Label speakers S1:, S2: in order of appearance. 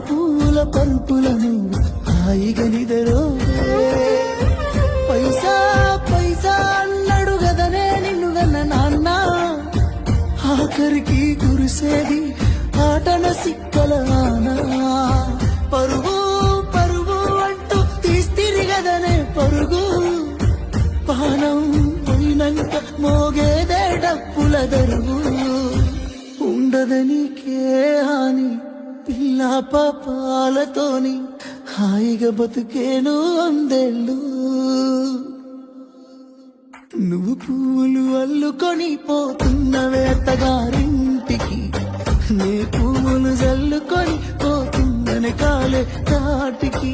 S1: పూల పరుపులను హాయిగా నిదరో పైసా పైసా అన్నాడు గదనే నిన్ను గన్న నాన్న ఆఖరికి కురిసేది ఆటన సిక్కల పరుగు పరుగు అంటూ తీస్తిరి గదనే పరుగు పానం పోయినంక మోగేదే డప్పుల దరుగు ఉండదనికే హాని పిల్ల పాపాలతోని హాయిగా బతుకేను అందేళ్ళు నువ్వు పూలు అల్లుకొని పోతున్నవే అత్తగారింటికి నే పూలు జల్లుకొని పోతున్ననే కాలే కాటికి